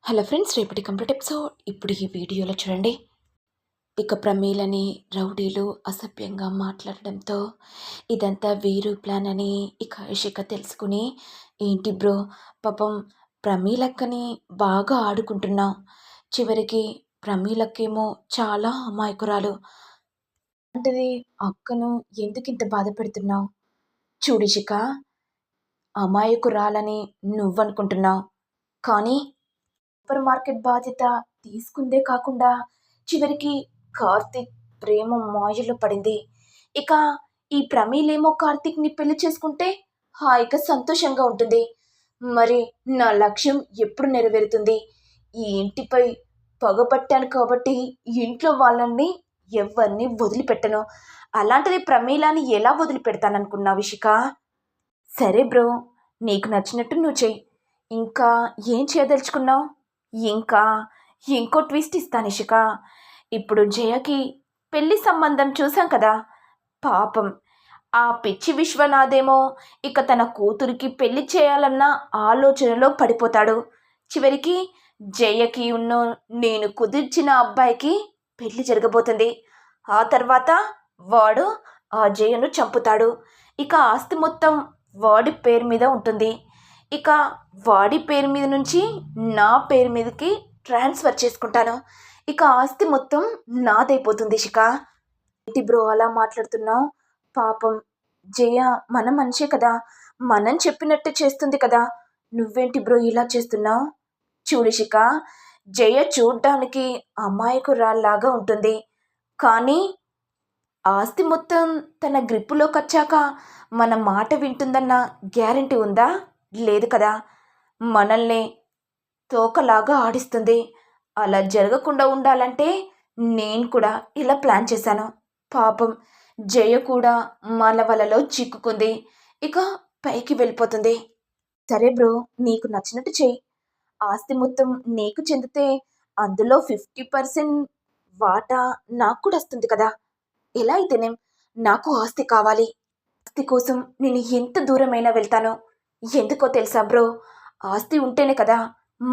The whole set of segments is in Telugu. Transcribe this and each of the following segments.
హలో ఫ్రెండ్స్, రేపటి కంప్లీట్ ఎపిసోడ్ ఇప్పుడు ఈ వీడియోలో చూడండి. ఇక ప్రమీలని రౌడీలు అసభ్యంగా మాట్లాడడంతో ఇదంతా వీరు ప్లాన్ అని ఇక ఇషిక తెలుసుకుని, ఏంటి బ్రో, పాపం ప్రమీలక్కని బాగా ఆడుకుంటున్నావు, చివరికి ప్రమీలక్కేమో చాలా అమాయకురాలు అంటది, అక్కను ఎందుకింత బాధ పెడుతున్నావు? చూడిషిక, అమాయకురాలని నువ్వనుకుంటున్నావు, కానీ సూపర్ మార్కెట్ బాధ్యత తీసుకుందే కాకుండా చివరికి కార్తీక్ ప్రేమ మాయలో పడింది. ఇక ఈ ప్రమీలేమో కార్తీక్ని పెళ్లి చేసుకుంటే హాయిగా సంతోషంగా ఉంటుంది. మరి నా లక్ష్యం ఎప్పుడు నెరవేరుతుంది? ఈ ఇంటిపై పగబట్టాను కాబట్టి ఇంట్లో వాళ్ళని ఎవరిని వదిలిపెట్టను. అలాంటిది ప్రమీలాని ఎలా వదిలిపెడతాననుకున్నావు విషిక? సరే బ్రో, నీకు నచ్చినట్టు నువ్వు చెయ్యి. ఇంకా ఏం చేయదలుచుకున్నావు? ఇంకా ఇంకో ట్విస్ట్ ఇస్తాను ఇషిక. ఇప్పుడు జయకి పెళ్లి సంబంధం చూసాం కదా, పాపం ఆ పిచ్చి విశ్వనాథేమో ఇక తన కూతురికి పెళ్లి చేయాలన్న ఆలోచనలో పడిపోతాడు. చివరికి జయకి నేను కుదిర్చిన అబ్బాయికి పెళ్లి జరగబోతుంది. ఆ తర్వాత వాడు ఆ జయను చంపుతాడు. ఇక ఆస్తి మొత్తం వాడి పేరు మీద ఉంటుంది. ఇక వాడి పేరు మీద నుంచి నా పేరు మీదకి ట్రాన్స్ఫర్ చేసుకుంటాను. ఇక ఆస్తి మొత్తం నాదైపోతుంది శిఖ. ఏంటి బ్రో అలా మాట్లాడుతున్నావు? పాపం జయ మన మనిషే కదా, మనం చెప్పినట్టు చేస్తుంది కదా, నువ్వేంటి బ్రో ఇలా చేస్తున్నావు? చూడు శిఖ, జయ చూడ్డానికి అమాయకురాల్లాగా ఉంటుంది, కానీ ఆస్తి మొత్తం తన గ్రిప్పులోకి వచ్చాక మన మాట వింటుందన్న గ్యారంటీ ఉందా? లేదు కదా. మనల్ని తోకలాగా ఆడిస్తుంది. అలా జరగకుండా ఉండాలంటే నేను కూడా ఇలా ప్లాన్ చేశాను. పాపం జయ కూడా మన వలలో చిక్కుకుంది. ఇక పైకి వెళ్ళిపోతుంది. సరే బ్రో, నీకు నచ్చినట్టు చెయ్యి. ఆస్తి మొత్తం నీకు చెందితే అందులో 50% వాటా నాకు కూడా వస్తుంది కదా. ఎలా అయితేనేం నాకు ఆస్తి కావాలి. ఆస్తి కోసం నేను ఎంత దూరమైనా వెళ్తాను. ఎందుకో తెలుసా బ్రో, ఆస్తి ఉంటేనే కదా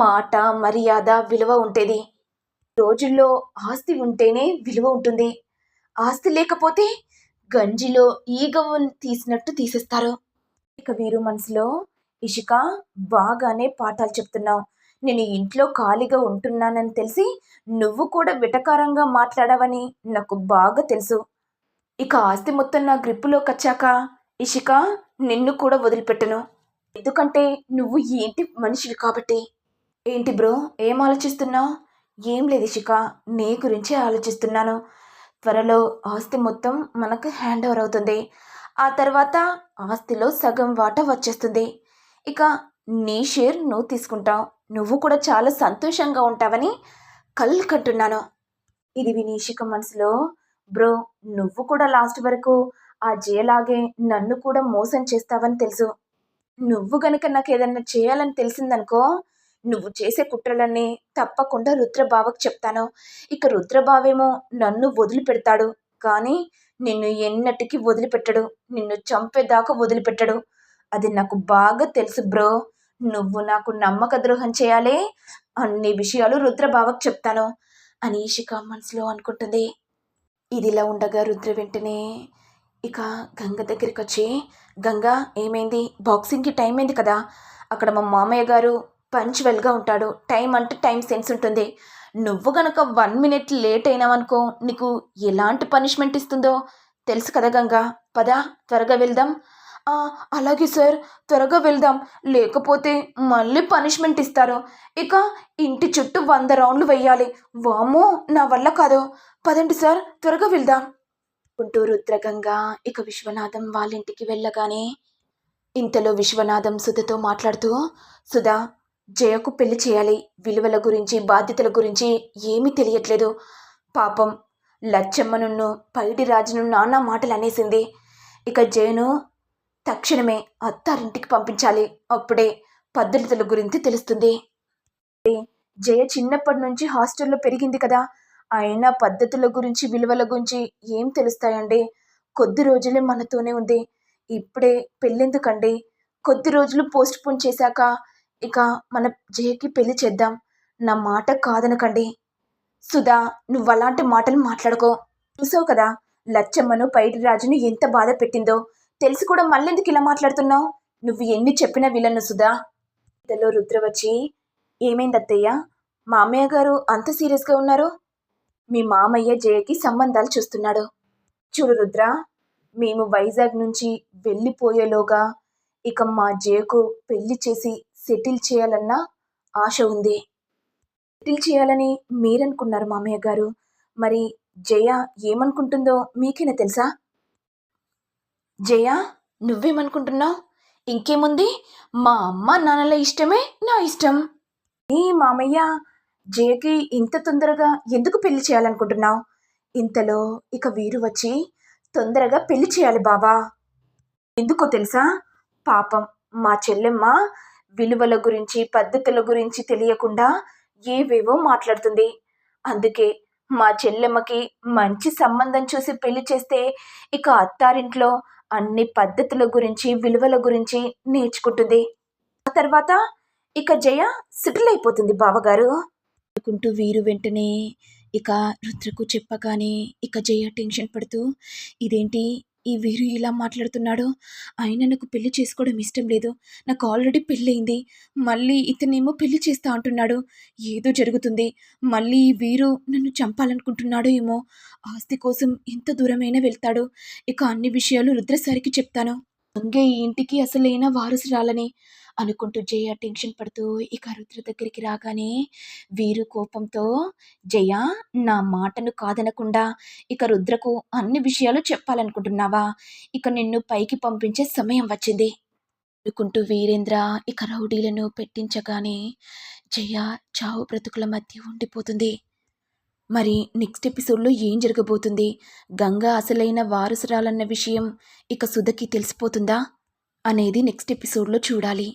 మాట, మర్యాద, విలువ ఉండేది. రోజుల్లో ఆస్తి ఉంటేనే విలువ ఉంటుంది. ఆస్తి లేకపోతే గంజిలో ఈగను తీసినట్టు తీసేస్తారు. ఇక వీరు మనసులో, ఇషిక బాగానే పాఠాలు చెప్తున్నావు. నేను ఇంట్లో ఖాళీగా ఉంటున్నానని తెలిసి నువ్వు కూడా వెటకారంగా మాట్లాడావని నాకు బాగా తెలుసు. ఇక ఆస్తి మొత్తం నా గ్రిప్పులోకి వచ్చాక ఇషిక నిన్ను కూడా వదిలిపెట్టను. ఎందుకంటే నువ్వు ఏంటి మనిషివి కాబట్టి. ఏంటి బ్రో, ఏం ఆలోచిస్తున్నావు? ఏం లేదు ఇషిక, నీ గురించే ఆలోచిస్తున్నాను. త్వరలో ఆస్తి మొత్తం మనకు హ్యాండ్ ఓవర్ అవుతుంది. ఆ తర్వాత ఆస్తిలో సగం వాటా వచ్చేస్తుంది. ఇక నీ షేర్ నువ్వు తీసుకుంటావు. నువ్వు కూడా చాలా సంతోషంగా ఉంటావని కళ్ళు కంటున్నాను. ఇది విని ఇషిక మనసులో, బ్రో నువ్వు కూడా లాస్ట్ వరకు ఆ జయలాగే నన్ను కూడా మోసం చేస్తావని తెలుసు. నువ్వు గనుక నాకు ఏదన్నా చేయాలని తెలిసిందనుకో, నువ్వు చేసే కుట్రలన్నీ తప్పకుండా రుద్రబావకు చెప్తాను. ఇక రుద్రబావేమో నన్ను వదిలిపెడతాడు, కానీ నిన్ను ఎన్నటికీ వదిలిపెట్టడు. నిన్ను చంపేదాకా వదిలిపెట్టడు. అది నాకు బాగా తెలుసు బ్రో. నువ్వు నాకు నమ్మక ద్రోహం చేయాలి, అన్ని విషయాలు రుద్రబావకు చెప్తాను అని ఇషిక మనసులో అనుకుంటుంది. ఇదిలా ఉండగా రుద్ర వెంటనే ఇక గంగ దగ్గరికి వచ్చి, గంగా ఏమైంది? బాక్సింగ్కి టైం అయింది కదా, అక్కడ మా మామయ్య గారు పంచువల్గా ఉంటాడు. టైం అంటే టైం సెన్స్ ఉంటుంది. నువ్వు గనక 1 minute లేట్ అయినావనుకో నీకు ఎలాంటి పనిష్మెంట్ ఇస్తుందో తెలుసు కదా గంగా. పద త్వరగా వెళ్దాం. అలాగే సార్, త్వరగా వెళ్దాం, లేకపోతే మళ్ళీ పనిష్మెంట్ ఇస్తారు. ఇక ఇంటి చుట్టూ 100 రౌండ్లు వెయ్యాలి. వామ్మో, నా వల్ల కాదు. పదండి సార్, త్వరగా వెళ్దాం అంటూ రుద్రగంగా ఇక విశ్వనాథం వాళ్ళింటికి వెళ్ళగానే ఇంతలో విశ్వనాథం సుధతో మాట్లాడుతూ, సుధా, జయకు పెళ్లి చేయాలి. విలువల గురించి, బాధ్యతల గురించి ఏమీ తెలియట్లేదు. పాపం లచ్చమ్మను, పైడి రాజును నానా మాటలు అనేసింది. ఇక జయను తక్షణమే అత్తారింటికి పంపించాలి. అప్పుడే పద్ధతుల గురించి తెలుస్తుంది. జయ చిన్నప్పటి నుంచి హాస్టల్లో పెరిగింది కదా, అయినా పద్ధతుల గురించి, విలువల గురించి ఏం తెలుస్తాయండి? కొద్ది రోజులే మనతోనే ఉంది. ఇప్పుడే పెళ్ళెందుకండి? కొద్ది రోజులు పోస్ట్ పోన్ చేశాక ఇక మన జయకి పెళ్లి చేద్దాం. నా మాట కాదనకండి. సుధా, నువ్వలాంటి మాటలు మాట్లాడుకో. చూసావు కదా, లచ్చమ్మను పైడి రాజుని ఎంత బాధ పెట్టిందో. తెలిసి కూడా మళ్ళెందుకు ఇలా మాట్లాడుతున్నావు? నువ్వు ఎన్ని చెప్పినా విలను సుధా. ఇంతలో రుద్ర వచ్చి, ఏమైందత్తయ్య? మా అమ్మయ్య గారు అంత సీరియస్గా ఉన్నారు? మీ మామయ్య జయకి సంబంధాలు చూస్తున్నాడు. చూడు రుద్ర, మేము వైజాగ్ నుంచి వెళ్ళిపోయేలోగా ఇక మా జయకు పెళ్లి చేసి సెటిల్ చేయాలన్న ఆశ ఉంది. సెటిల్ చేయాలని మీరనుకున్నారు మామయ్య గారు. మరి జయ ఏమనుకుంటుందో మీకేనా తెలుసా? జయ, నువ్వేమనుకుంటున్నావు? ఇంకేముంది, మా అమ్మ నాన్నల ఇష్టమే నా ఇష్టం. ఈ మామయ్య జయకి ఇంత తొందరగా ఎందుకు పెళ్లి చేయాలనుకుంటున్నావు? ఇంతలో ఇక వీరు వచ్చి, తొందరగా పెళ్లి చేయాలి బాబా. ఎందుకో తెలుసా? పాపం మా చెల్లెమ్మ విలువల గురించి పద్ధతుల గురించి తెలియకుండా ఏవేవో మాట్లాడుతుంది. అందుకే మా చెల్లెమ్మకి మంచి సంబంధం చూసి పెళ్లి చేస్తే ఇక అత్తారింట్లో అన్ని పద్ధతుల గురించి విలువల గురించి నేర్చుకుంటుంది. ఆ తర్వాత ఇక జయ సెటిల్ అయిపోతుంది బావగారు అనుకుంటూ వీరు వెంటనే ఇక రుద్రకు చెప్పగానే ఇక జయ టెన్షన్ పడుతూ, ఇదేంటి ఈ వీరు ఇలా మాట్లాడుతున్నాడు? ఆయన నాకు పెళ్లి చేసుకోవడం ఇష్టం లేదు, నాకు ఆల్రెడీ పెళ్ళయింది, మళ్ళీ ఇతనేమో పెళ్లి చేస్తా అంటున్నాడు. ఏదో జరుగుతుంది. మళ్ళీ ఈ వీరు నన్ను చంపాలనుకుంటున్నాడో ఏమో. ఆస్తి కోసం ఎంత దూరమైనా వెళ్తాడు. ఇక అన్ని విషయాలు రుద్రసారికి చెప్తాను. గంగే ఈ ఇంటికి అసలైన వారసురాలని అనుకుంటూ జయ టెన్షన్ పడుతూ ఇక రుద్ర దగ్గరికి రాగానే వీరు కోపంతో, జయ, నా మాటను కాదనకుండా ఇక రుద్రకు అన్ని విషయాలు చెప్పాలనుకుంటున్నావా? ఇక నిన్ను పైకి పంపించే సమయం వచ్చింది అనుకుంటూ వీరేంద్ర ఇక రౌడీలను పెట్టించగానే జయ చావు బ్రతుకుల మధ్య ఉండిపోతుంది. మరి నెక్స్ట్ ఎపిసోడ్లో ఏం జరగబోతుంది? గంగా అసలైన వారసురాలన్న విషయం ఇక సుధకి తెలిసిపోతుందా అనేది నెక్స్ట్ ఎపిసోడ్లో చూడాలి.